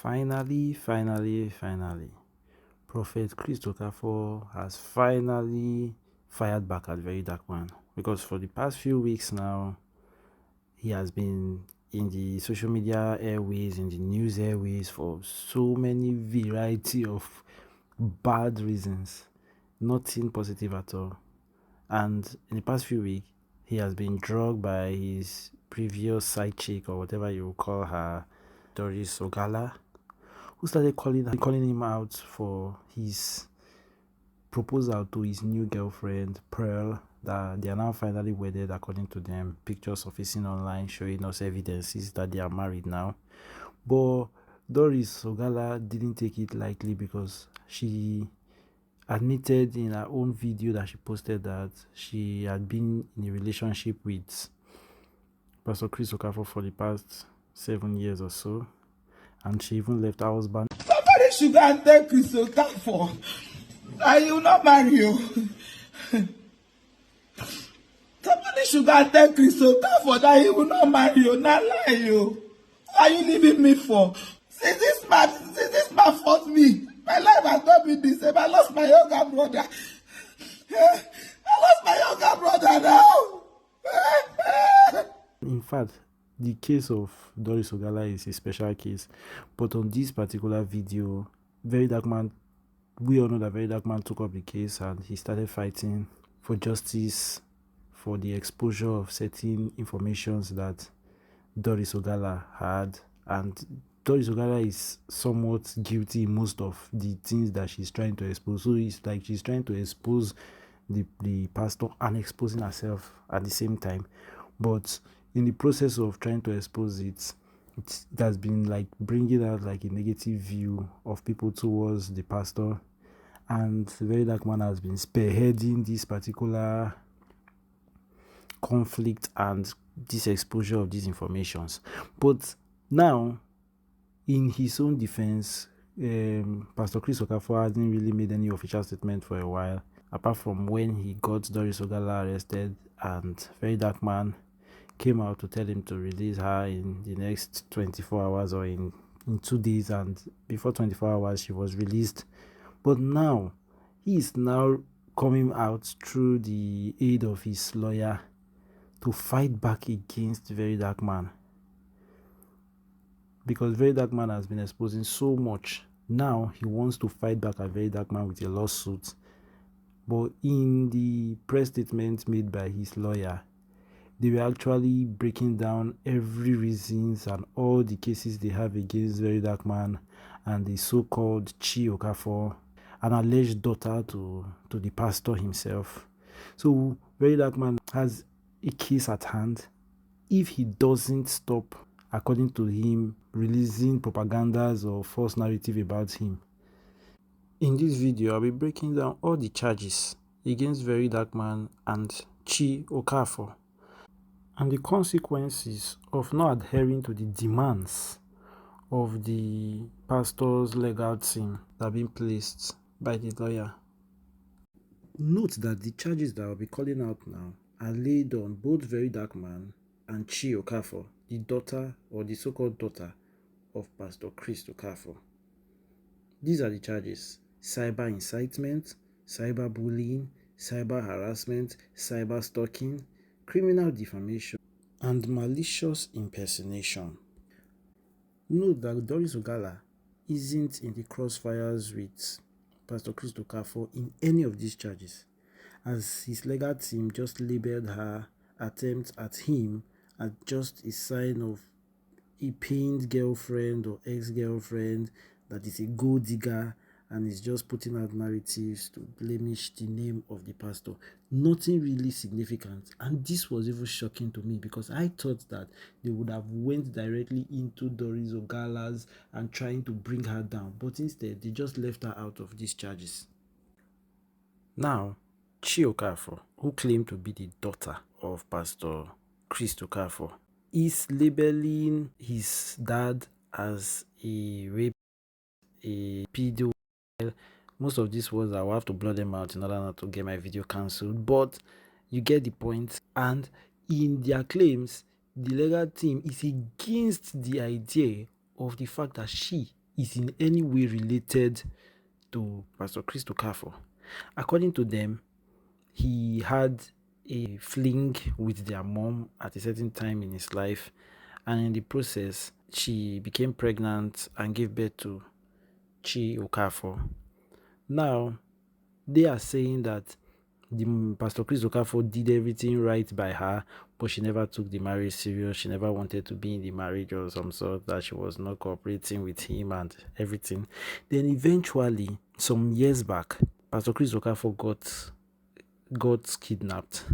Finally, Prophet CHRIS OKAFOR has finally fired back at VERYDARKMAN, because for the past few weeks now, he has been in the social media airways, in the news airways for so many variety of bad reasons, nothing positive at all. And in the past few weeks, he has been drugged by his previous side chick, or whatever you call her, Doris Ogala, who started calling him out for his proposal to his new girlfriend, Pearl, that they are now finally wedded according to them. Pictures surfacing online showing us evidences that they are married now. But Doris Ogala didn't take it lightly, because she admitted in her own video that she posted that she had been in a relationship with Pastor CHRIS OKAFOR for the past 7 years or so, and she even left her husband. Somebody should go and tell CHRIS OKAFOR that he will not marry you. Somebody should go and tell CHRIS OKAFOR that he will not marry you. Not lie you. Why are you leaving me for? Since this man fought me, my life has not been the same. I lost my younger brother. I lost my younger brother now. In fact, the case of Doris Ogala is a special case, but on this particular video, VERYDARKMAN, we all know that VERYDARKMAN took up the case and he started fighting for justice, for the exposure of certain informations that Doris Ogala had. And Doris Ogala is somewhat guilty in most of the things that she's trying to expose. So it's like she's trying to expose the pastor and exposing herself at the same time. But in the process of trying to expose it has been like bringing out like a negative view of people towards the pastor. And VERYDARKMAN has been spearheading this particular conflict and this exposure of these informations. But now, in his own defense, Pastor CHRIS OKAFOR hasn't really made any official statement for a while, apart from when he got Doris Ogala arrested, and VERYDARKMAN came out to tell him to release her in the next 24 hours or in 2 days, and before 24 hours she was released. But now he is now coming out through the aid of his lawyer to fight back against VERYDARKMAN, because VERYDARKMAN has been exposing so much. Now he wants to fight back at VERYDARKMAN with a lawsuit. But in the press statement made by his lawyer, they were actually breaking down every reasons and all the cases they have against VERYDARKMAN and the so-called Chi Okafor, an alleged daughter to the pastor himself. So VERYDARKMAN has a case at hand if he doesn't stop, according to him, releasing propagandas or false narrative about him. In this video, I'll be breaking down all the charges against VERYDARKMAN and Chi Okafor, and the consequences of not adhering to the demands of the pastor's legal team that have been placed by the lawyer. Note that the charges that I'll be calling out now are laid on both VERYDARKMAN and Chi Okafor, the daughter or the so-called daughter of Pastor CHRIS OKAFOR. These are the charges: cyber incitement, cyber bullying, cyber harassment, cyber stalking, criminal defamation, and malicious impersonation. Note that Doris Ogala isn't in the crossfires with Pastor CHRIS OKAFOR in any of these charges, as his legal team just labeled her attempt at him as just a sign of a pained girlfriend or ex-girlfriend that is a gold digger and is just putting out narratives to blemish the name of the pastor. Nothing really significant, and this was even shocking to me, because I thought that they would have went directly into Doris Ogala's and trying to bring her down, but instead they just left her out of these charges. Now, Chi Okafor, who claimed to be the daughter of Pastor CHRIS OKAFOR, is labeling his dad as a rape, a pedo. Most of these words I will have to blur them out in order not to get my video cancelled, but you get the point. And in their claims, the legal team is against the idea of the fact that she is in any way related to Pastor CHRIS Okafor. According to them, he had a fling with their mom at a certain time in his life, and in the process, she became pregnant and gave birth to CHRIS Okafor. Now, they are saying that Pastor CHRIS Okafor did everything right by her, but she never took the marriage serious. She never wanted to be in the marriage or some sort, that she was not cooperating with him and everything. Then eventually, some years back, Pastor CHRIS Okafor got kidnapped.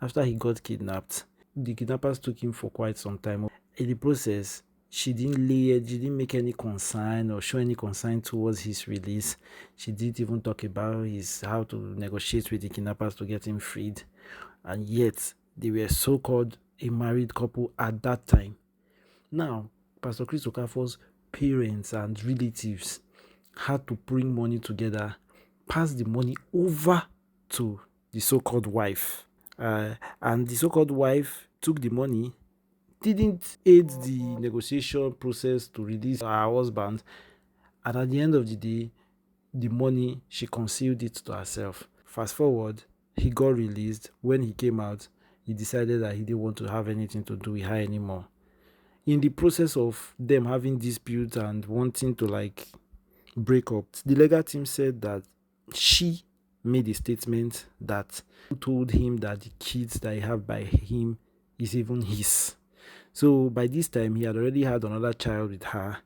After he got kidnapped, the kidnappers took him for quite some time. In the process, she didn't make any concern or show any concern towards his release. She didn't even talk about how to negotiate with the kidnappers to get him freed. And yet, they were so-called a married couple at that time. Now, Pastor CHRIS Okafor's parents and relatives had to bring money together, pass the money over to the so-called wife. And the so-called wife took the money, didn't aid the negotiation process to release her husband, and at the end of the day, the money, she concealed it to herself. Fast forward, he got released. When he came out, he decided that he didn't want to have anything to do with her anymore. In the process of them having disputes and wanting to break up, the legal team said that she made a statement that told him that the kids that he have by him is even his. So by this time, he had already had another child with her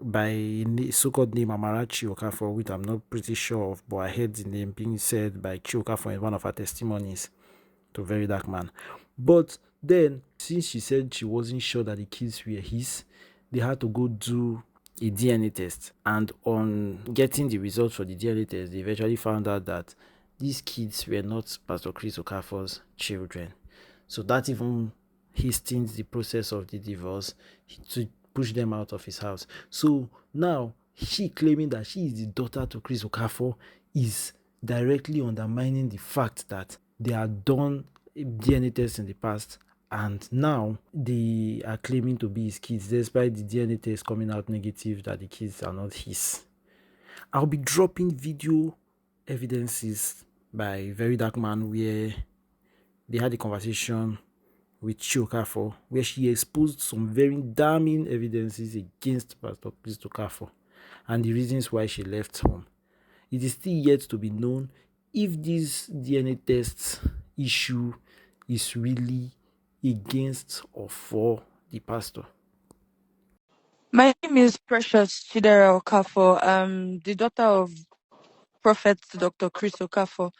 by so-called name Amarachi Okafor, which I'm not pretty sure of, but I heard the name being said by Chi Okafor in one of her testimonies to VERYDARKMAN. But then, since she said she wasn't sure that the kids were his, they had to go do a DNA test. And on getting the results for the DNA test, they eventually found out that these kids were not Pastor CHRIS Okafor's children. So that even hastens the process of the divorce to push them out of his house. So now, she claiming that she is the daughter to CHRIS Okafor is directly undermining the fact that they had done DNA tests in the past, and now they are claiming to be his kids, despite the DNA test coming out negative that the kids are not his. I'll be dropping video evidences by VERYDARKMAN where they had a conversation with Chi Okafor, where she exposed some very damning evidences against Pastor CHRIS Okafor and the reasons why she left home. It is still yet to be known if this DNA test issue is really against or for the pastor. My name is Precious Chidera Okafor, the daughter of Prophet Dr. CHRIS Okafor.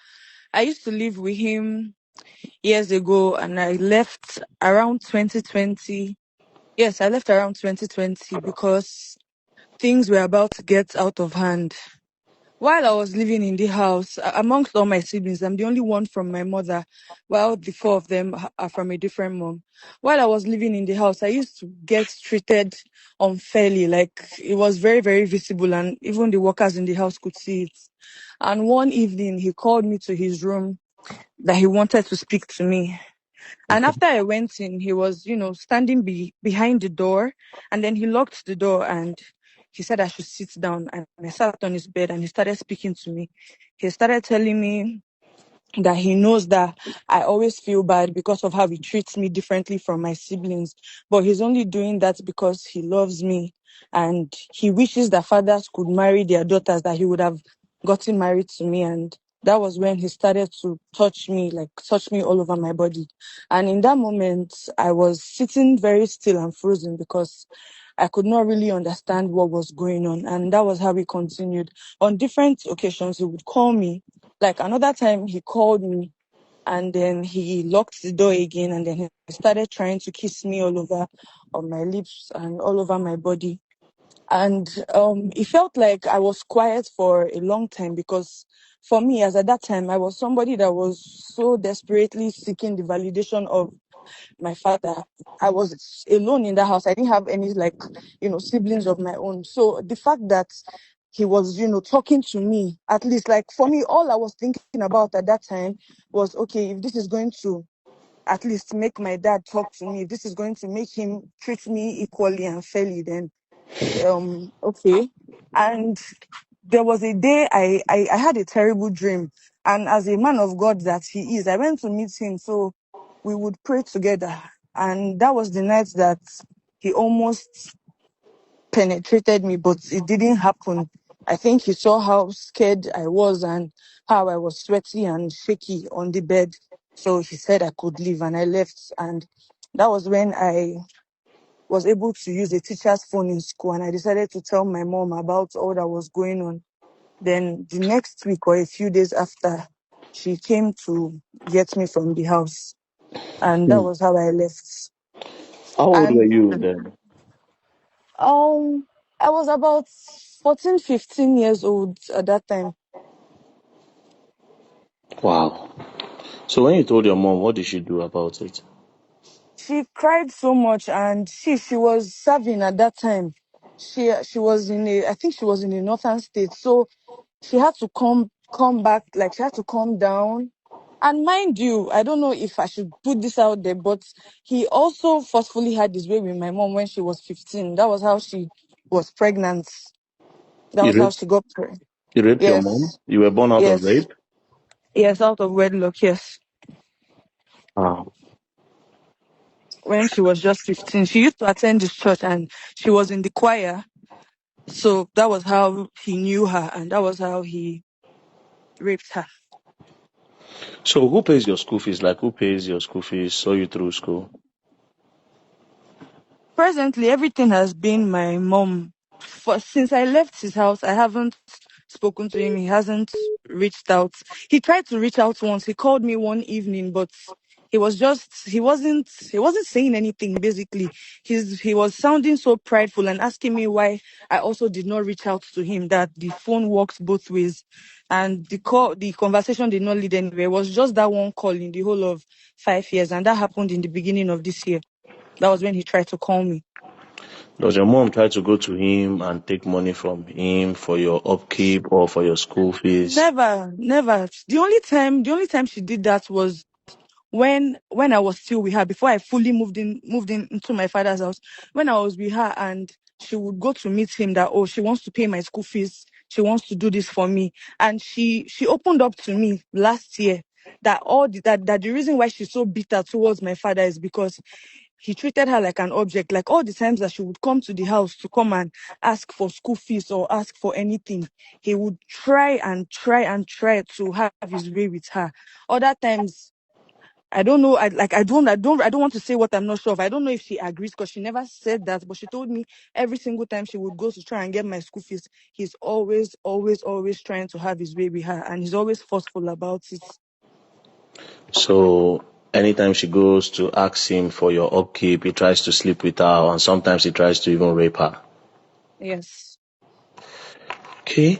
I used to live with him years ago, and I left around 2020. Yes, I left around 2020 because things were about to get out of hand. While I was living in the house, amongst all my siblings, I'm the only one from my mother, while the four of them are from a different mom. While I was living in the house, I used to get treated unfairly. Like, it was very, very visible, and even the workers in the house could see it. And one evening, he called me to his room that he wanted to speak to me. And after I went in, he was, standing behind the door, and then he locked the door and he said I should sit down. And I sat on his bed and he started speaking to me. He started telling me that he knows that I always feel bad because of how he treats me differently from my siblings. But he's only doing that because he loves me and he wishes that fathers could marry their daughters, that he would have gotten married to me. And that was when he started to touch me all over my body. And in that moment, I was sitting very still and frozen because I could not really understand what was going on. And that was how we continued. On different occasions, he would call me. Like another time, he called me and then he locked the door again, and then he started trying to kiss me all over on my lips and all over my body. And it felt like I was quiet for a long time because for me, as at that time, I was somebody that was so desperately seeking the validation of my father. I was alone in the house. I didn't have any siblings of my own. So the fact that he was, talking to me, at least like for me, all I was thinking about at that time was, okay, if this is going to at least make my dad talk to me, if this is going to make him treat me equally and fairly, then Okay. And there was a day I had a terrible dream. And as a man of God that he is, I went to meet him so we would pray together. And that was the night that he almost penetrated me, but it didn't happen. I think he saw how scared I was and how I was sweaty and shaky on the bed. So he said I could leave and I left. And that was when I was able to use a teacher's phone in school, and I decided to tell my mom about all that was going on. Then the next week or a few days after, she came to get me from the house, and that Hmm. was how I left. How old were And you then? um, I was about 14, 15 years old at that time. Wow. So when you told your mom, what did she do about it? She cried so much, and she was serving at that time. She was in a, I think she was in the northern state, so she had to come back, like she had to calm down. And mind you, I don't know if I should put this out there, but he also forcefully had his way with my mom when she was 15. That was how she was pregnant. That You was how raped, she got pregnant. you raped your mom? Yes, You were born out of yes, rape? yes, out of wedlock, yes. Wow. When she was just 15, she used to attend this church and she was in the choir. So that was how he knew her and that was how he raped her. So who pays your school fees? Like who pays your school fees, saw you through school? Presently, everything has been my mom. For since I left his house, I haven't spoken to him. He hasn't reached out. He tried to reach out once. He called me one evening, but he wasn't saying anything basically. He was sounding so prideful and asking me why I also did not reach out to him, that the phone works both ways. And the conversation did not lead anywhere. It was just that one call in the whole of 5 years, and that happened in the beginning of this year. That was when he tried to call me. Does your mom try to go to him and take money from him for your upkeep or for your school fees? Never, never. The only time she did that was when I was still with her, before I fully moved in into my father's house. When I was with her and she would go to meet him that, oh, she wants to pay my school fees, she wants to do this for me. And she opened up to me last year that that the reason why she's so bitter towards my father is because he treated her like an object. Like all the times that she would come to the house to come and ask for school fees or ask for anything, he would try and try and try to have his way with her. Other times, I don't know. I don't want to say what I'm not sure of. I don't know if she agrees because she never said that, but she told me every single time she would go to try and get my school fees, he's always, always, always trying to have his way with her, and he's always forceful about it. So anytime she goes to ask him for your upkeep, he tries to sleep with her and sometimes he tries to even rape her. Yes. Okay.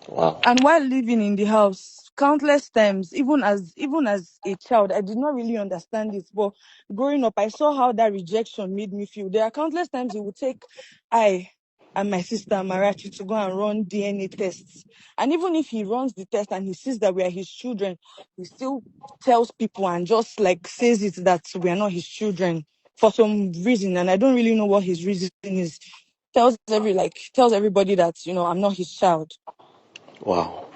Wow. And while living in the house, countless times, even as a child, I did not really understand it. But growing up, I saw how that rejection made me feel. There are countless times he would take I and my sister Marachi to go and run DNA tests. And even if he runs the test and he sees that we are his children, he still tells people and just like says it that we are not his children for some reason. And I don't really know what his reason is. Tells everybody that, I'm not his child. Wow.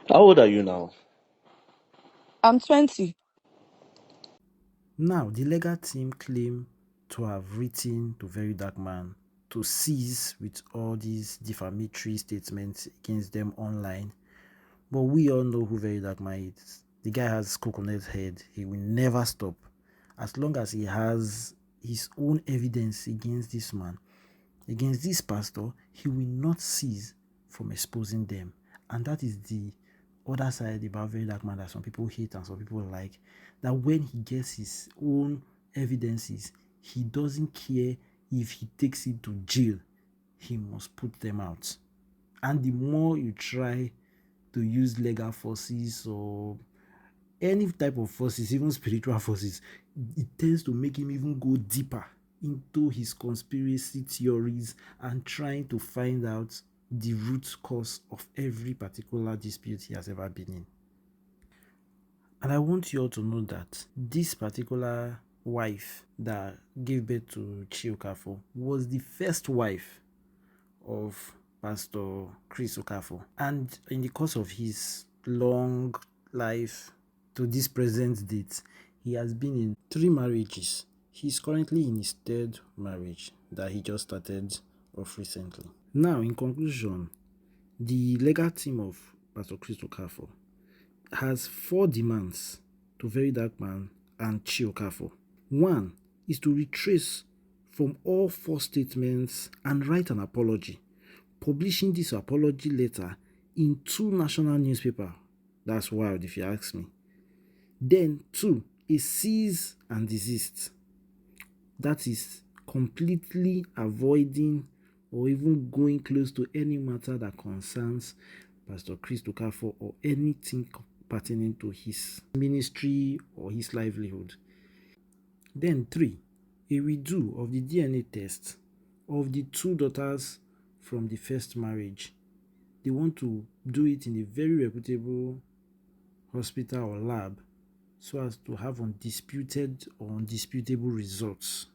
How old are you now? I'm 20. Now, the legal team claim to have written to Very Dark Man to cease with all these defamatory statements against them online. But we all know who Very Dark Man is. The guy has coconut head. He will never stop. As long as he has his own evidence against this man, against this pastor, he will not cease from exposing them. And that is the other side about Very Dark Man that some people hate and some people like. That when he gets his own evidences, he doesn't care if he takes it to jail, he must put them out. And the more you try to use legal forces or any type of forces, even spiritual forces, it tends to make him even go deeper into his conspiracy theories and trying to find out the root cause of every particular dispute he has ever been in. And I want you all to know that this particular wife that gave birth to CHRIS Okafor was the first wife of Pastor CHRIS Okafor. And in the course of his long life to this present date, he has been in 3 marriages. He's currently in his 3rd marriage that he just started off recently. Now, in conclusion, the legal team of Pastor CHRIS Okafor has 4 demands to VERYDARKMAN and CHRIS Okafor. 1 is to retrace from all false statements and write an apology, publishing this apology letter in 2 national newspapers. That's wild if you ask me. Then 2, a cease and desist. That is completely avoiding or even going close to any matter that concerns Pastor CHRIS Okafor or anything pertaining to his ministry or his livelihood. Then 3, a redo of the DNA test of the 2 daughters from the first marriage. They want to do it in a very reputable hospital or lab so as to have undisputed or undisputable results.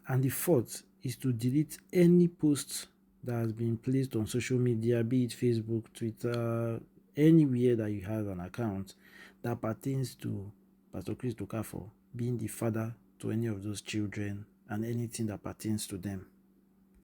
And the 4th is to delete any post that has been placed on social media, be it Facebook, Twitter, anywhere that you have an account that pertains to Pastor CHRIS Okafor being the father to any of those children and anything that pertains to them.